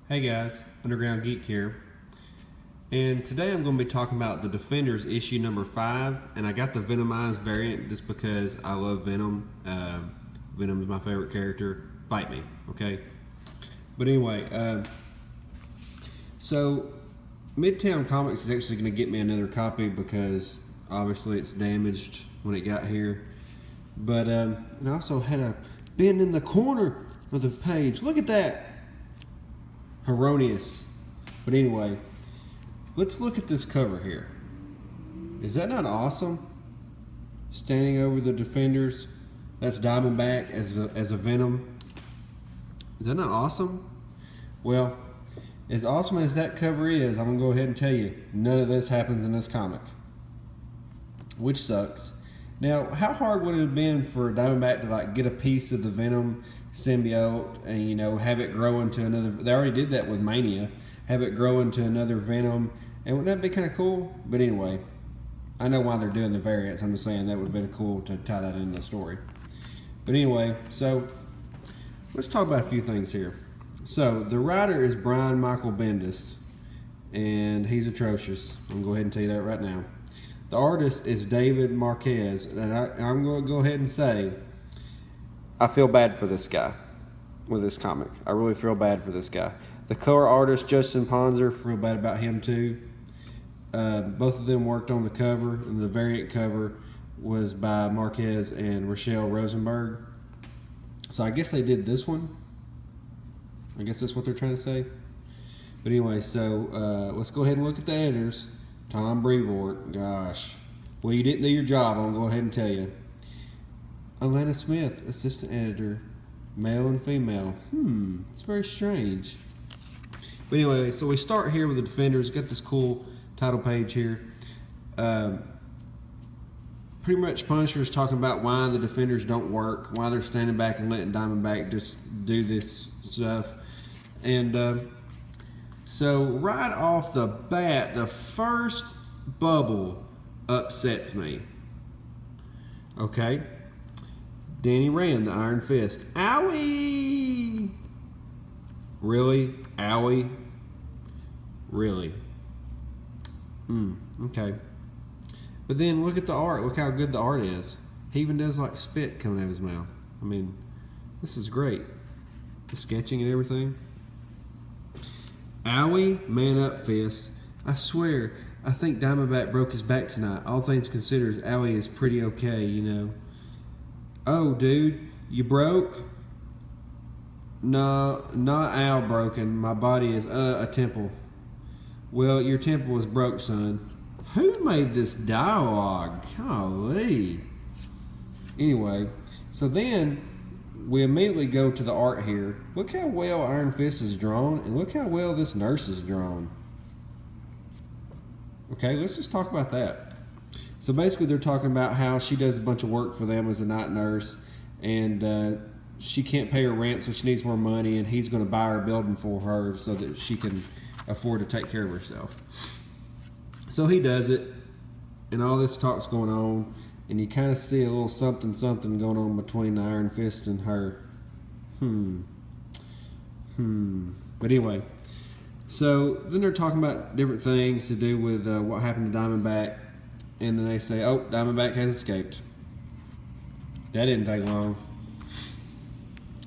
Hey guys, Underground Geek here. And today I'm going to be talking about the Defenders issue number 5. And I got the Venomized variant just because I love Venom. Venom is my favorite character. Fight me, okay? But anyway, so Midtown Comics is actually going to get me another copy because obviously it's damaged when it got here. But and I also had a bend in the corner of the page. Look at that! Erroneous. But anyway, let's look at this cover here. Is that not awesome? Standing over the Defenders. That's Diamondback as a Venom. Is that not awesome? Well, as awesome as that cover is, I'm going to go ahead and tell you, none of this happens in this comic. Which sucks. Now, how hard would it have been for Diamondback to get a piece of the Venom symbiote and have it grow into another? They already did that with Mania. Have it grow into another Venom, and wouldn't that be kind of cool? But anyway, I know why they're doing the variants. I'm just saying that would have been cool to tie that into the story. But anyway, so let's talk about a few things here. So the writer is Brian Michael Bendis, and he's atrocious. I'm gonna go ahead and tell you that right now. The artist is David Marquez, and I'm going to go ahead and say I feel bad for this guy with this comic. I really feel bad for this guy. The color artist, Justin Ponzer, feel bad about him too. Both of them worked on the cover, and the variant cover was by Marquez and Rochelle Rosenberg. So I guess they did this one. I guess that's what they're trying to say. But anyway, so let's go ahead and look at the editors. Tom Brevoort, gosh. Well, you didn't do your job, I'm going to go ahead and tell you. Alana Smith, assistant editor, male and female. It's very strange. But anyway, so we start here with the Defenders. Got this cool title page here. Pretty much Punisher is talking about why the Defenders don't work, why they're standing back and letting Diamondback just do this stuff. And so right off the bat, the first bubble upsets me. Okay? Danny Rand, the Iron Fist. Owie! Really? Owie? Really? Okay. But then look at the art. Look how good the art is. He even does spit coming out of his mouth. I mean, this is great. The sketching and everything. Owie, man up, Fist. I swear, I think Diamondback broke his back tonight. All things considered, Owie is pretty okay, Oh, dude, you broke? No, not Al broken. My body is, a temple. Well, your temple is broke, son. Who made this dialogue? Golly. Anyway, so then we immediately go to the art here. Look how well Iron Fist is drawn, and look how well this nurse is drawn. Okay, let's just talk about that. So basically they're talking about how she does a bunch of work for them as a night nurse, and she can't pay her rent, so she needs more money, and he's going to buy her building for her so that she can afford to take care of herself. So he does it, and all this talk's going on, and you kind of see a little something going on between the Iron Fist and her. But anyway, so then they're talking about different things to do with what happened to Diamondback, and then they say, oh, Diamondback has escaped. That didn't take long.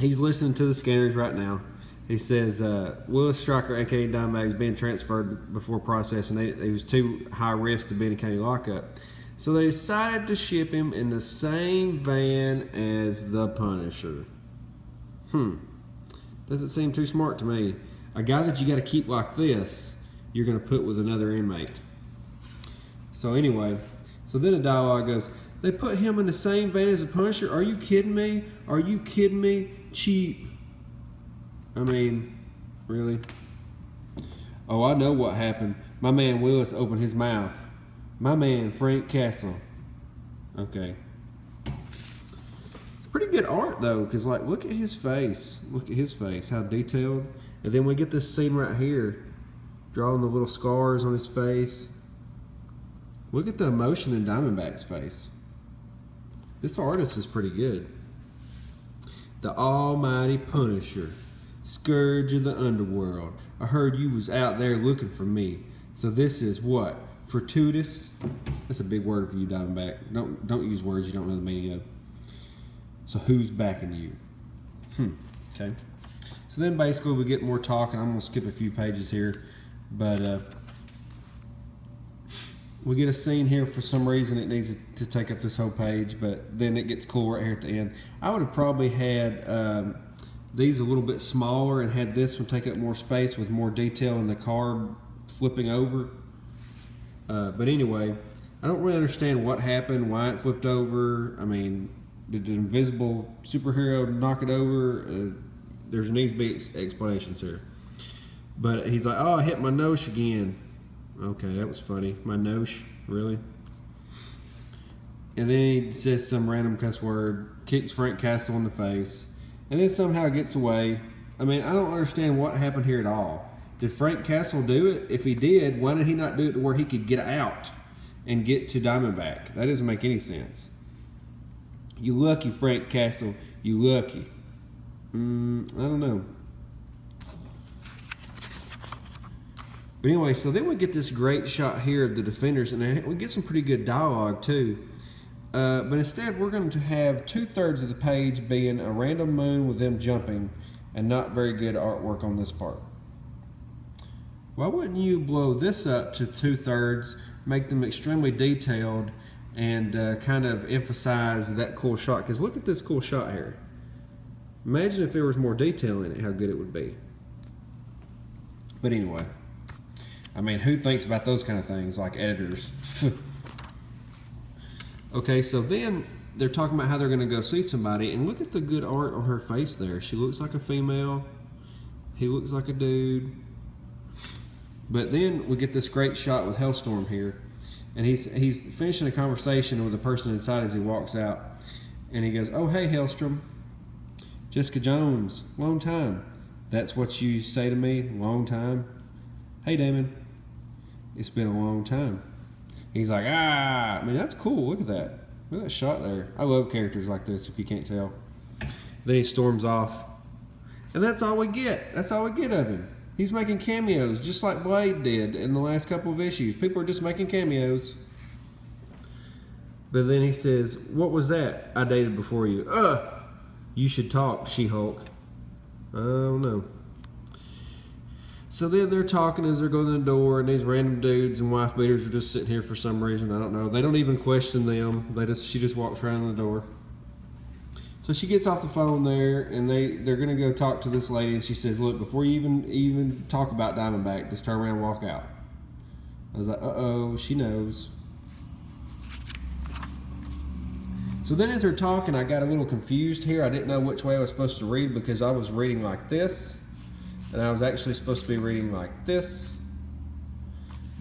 He's listening to the scanners right now. He says, Willis Stryker, a.k.a. Diamondback, is being transferred before processing. He was too high risk to be in a county lockup. So they decided to ship him in the same van as the Punisher. Doesn't seem too smart to me. A guy that you got to keep like this, you're going to put with another inmate. So anyway, so then the dialogue goes, they put him in the same van as the Punisher? Are you kidding me? Are you kidding me? Cheap. I mean, really? Oh, I know what happened. My man Willis opened his mouth. My man Frank Castle. Okay. Pretty good art though, because look at his face. Look at his face, how detailed. And then we get this scene right here, drawing the little scars on his face. Look at the emotion in Diamondback's face. This artist is pretty good. The Almighty Punisher. Scourge of the underworld. I heard you was out there looking for me. So this is what? Fortuitous? That's a big word for you, Diamondback. Don't use words you don't know the meaning of. So who's backing you? Okay. So then basically we get more talk, and I'm going to skip a few pages here. But we get a scene here. For some reason it needs to take up this whole page, but then it gets cool right here at the end. I would have probably had these a little bit smaller and had this one take up more space with more detail in the card flipping over. But anyway, I don't really understand what happened, why it flipped over. I mean, did the invisible superhero knock it over? There needs to be explanations here. But he's like, oh, I hit my nose again. Okay, that was funny. My nose, really? And then he says some random cuss word, kicks Frank Castle in the face, and then somehow gets away. I mean, I don't understand what happened here at all. Did Frank Castle do it? If he did, why did he not do it to where he could get out and get to Diamondback? That doesn't make any sense. You lucky, Frank Castle. You lucky. I don't know. But anyway, so then we get this great shot here of the defenders, and we get some pretty good dialogue too. But instead, we're going to have 2/3 of the page being a random moon with them jumping, and not very good artwork on this part. Why wouldn't you blow this up to 2/3, make them extremely detailed, and kind of emphasize that cool shot? Because look at this cool shot here. Imagine if there was more detail in it, how good it would be. But anyway, I mean, who thinks about those kind of things, like editors? Okay, so then they're talking about how they're going to go see somebody, and look at the good art on her face there. She looks like a female. He looks like a dude. But then we get this great shot with Hellstorm here, and he's finishing a conversation with the person inside as he walks out, and he goes, "Oh, hey, Hellstrom. Jessica Jones, long time. That's what you say to me, long time. Hey, Damon, it's been a long time." He's like, I mean, that's cool. Look at that. Look at that shot there. I love characters like this, if you can't tell. Then he storms off. And that's all we get. That's all we get of him. He's making cameos, just like Blade did in the last couple of issues. People are just making cameos. But then he says, "What was that I dated before you?" You should talk, She-Hulk. Oh, no. So then they're talking as they're going to the door, and these random dudes and wife beaters are just sitting here for some reason. I don't know. They don't even question them. She just walks around the door. So she gets off the phone there, and they're going to go talk to this lady, and she says, "Look, before you even talk about Diamondback, just turn around and walk out." I was like, uh-oh, she knows. So then as they're talking, I got a little confused here. I didn't know which way I was supposed to read because I was reading like this, and I was actually supposed to be reading like this.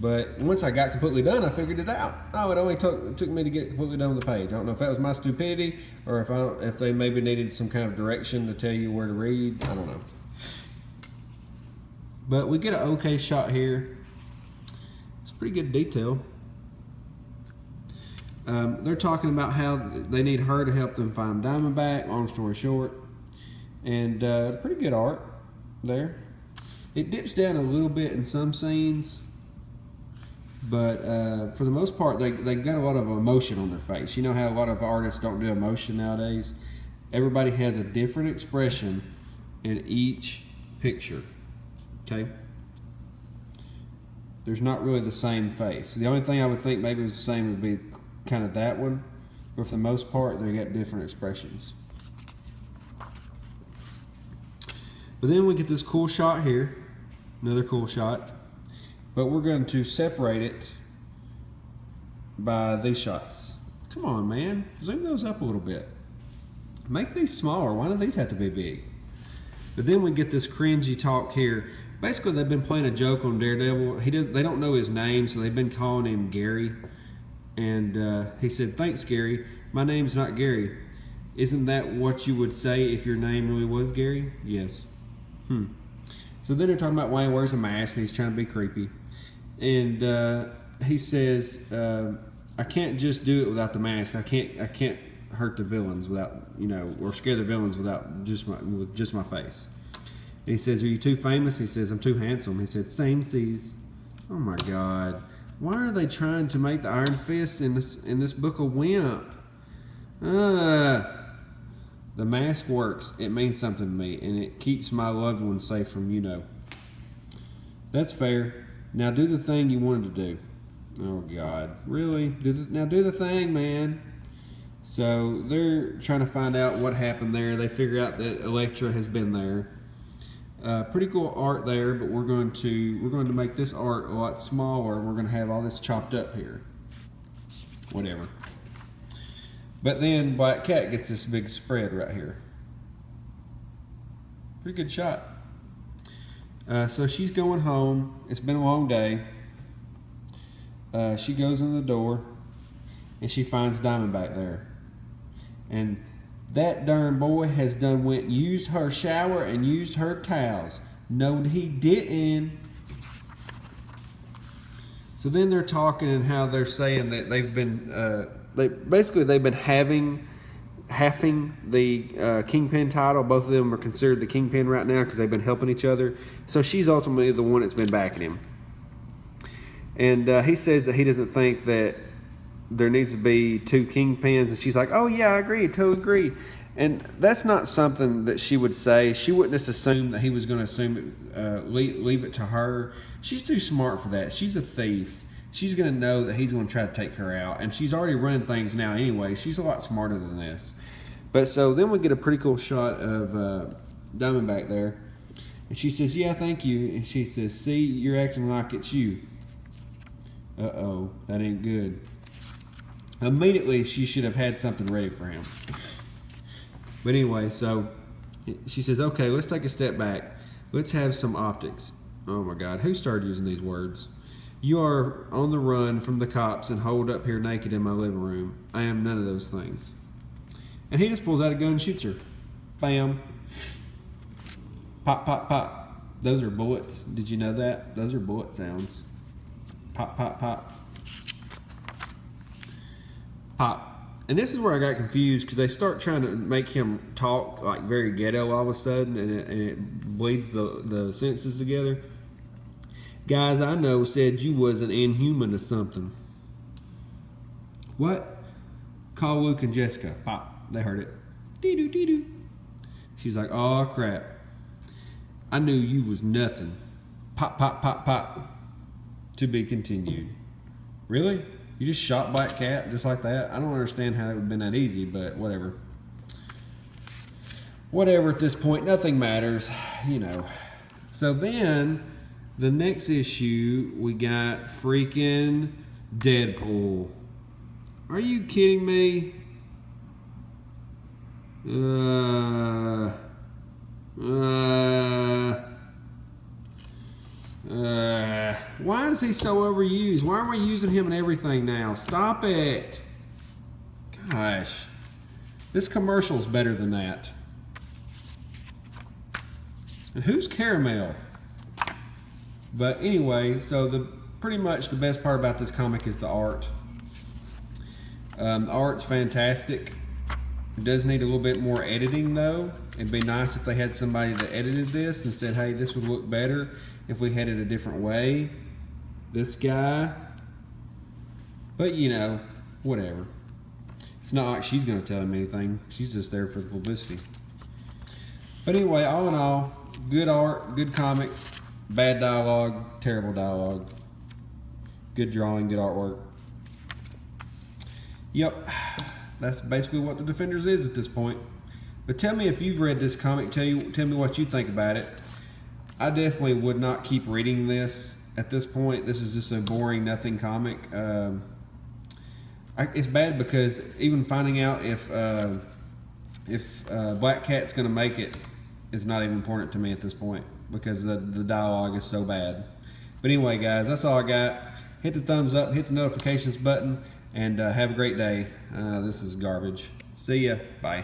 But once I got completely done, I figured it out. Oh, it only took me to get completely done with the page. I don't know if that was my stupidity or if they maybe needed some kind of direction to tell you where to read. I don't know. But we get an okay shot here. It's pretty good detail. They're talking about how they need her to help them find Diamondback, long story short. And pretty good art there. It dips down a little bit in some scenes, but for the most part, they got a lot of emotion on their face. You know how a lot of artists don't do emotion nowadays? Everybody has a different expression in each picture, okay? There's not really the same face. The only thing I would think maybe was the same would be kind of that one, but for the most part, they got different expressions. But then we get this cool shot here, another cool shot, but we're going to separate it by these shots. Come on, man, zoom those up a little bit. Make these smaller. Why do these have to be big? But then we get this cringy talk here. Basically, they've been playing a joke on Daredevil. They don't know his name, so they've been calling him Gary. And he said, "Thanks, Gary. My name's not Gary. Isn't that what you would say if your name really was Gary?" Yes. So then they're talking about why he wears a mask and he's trying to be creepy. And he says, "I can't just do it without the mask. I can't hurt the villains without, or scare the villains without just my face." he says, "Are you too famous?" He says, "I'm too handsome." He said, "Same seas." Oh my God. Why are they trying to make the Iron Fist in this book a wimp? The mask works. It means something to me, and it keeps my loved ones safe from That's fair. Now do the thing you wanted to do. Oh God, really? Now do the thing, man. So they're trying to find out what happened there. They figure out that Elektra has been there. Pretty cool art there, but we're going to make this art a lot smaller. We're going to have all this chopped up here. Whatever. But then Black Cat gets this big spread right here. Pretty good shot. So she's going home. It's been a long day. She goes in the door and she finds Diamondback there. And that darn boy has used her shower and used her towels. No, he didn't. So then they're talking and how they're saying that they've been, they've been halving the Kingpin title. Both of them are considered the Kingpin right now because they've been helping each other. So she's ultimately the one that's been backing him. And he says that he doesn't think that there needs to be two Kingpins. And she's like, "Oh yeah, I agree, totally agree." And that's not something that she would say. She wouldn't just assume that he was going to leave it to her. She's too smart for that. She's a thief. She's going to know that he's going to try to take her out. And she's already running things now anyway. She's a lot smarter than this. But so then we get a pretty cool shot of Diamondback there. And she says, "Yeah, thank you." And she says, "See, you're acting like it's you." Uh-oh, that ain't good. Immediately, she should have had something ready for him. But anyway, so she says, "Okay, let's take a step back. Let's have some optics." Oh my God, who started using these words? "You are on the run from the cops and holed up here naked in my living room. I am none of those things." And he just pulls out a gun and shoots her. Bam. Pop, pop, pop. Those are bullets. Did you know that? Those are bullet sounds. Pop, pop, pop. Pop. And this is where I got confused because they start trying to make him talk like very ghetto all of a sudden, and it bleeds the sentences together. "Guys I know said you was an inhuman or something." "What?" "Call Luke and Jessica." Pop. They heard it. Dee-doo, dee-doo. She's like, "Oh crap. I knew you was nothing." Pop, pop, pop, pop. To be continued. Really? You just shot Black Cat just like that? I don't understand how it would have been that easy, but whatever. Whatever at this point, nothing matters, So then, the next issue, we got freaking Deadpool. Are you kidding me? Why is he so overused? Why are we using him in everything now? Stop it. Gosh. This commercial's better than that. And who's Caramel? But anyway, so pretty much the best part about this comic is the art. The art's fantastic. It does need a little bit more editing though. It'd be nice if they had somebody that edited this and said, "Hey, this would look better if we had it a different way." This guy. But whatever. It's not like she's going to tell him anything. She's just there for the publicity. But anyway, all in all, good art, good comic, bad dialogue, terrible dialogue. Good drawing, good artwork. Yep. That's basically what the Defenders is at this point. But tell me if you've read this comic. Tell me what you think about it. I definitely would not keep reading this at this point. This is just a boring, nothing comic. It's bad because even finding out if Black Cat's going to make it is not even important to me at this point because the dialogue is so bad. But anyway, guys, that's all I got. Hit the thumbs up, hit the notifications button, and have a great day. This is garbage. See ya. Bye.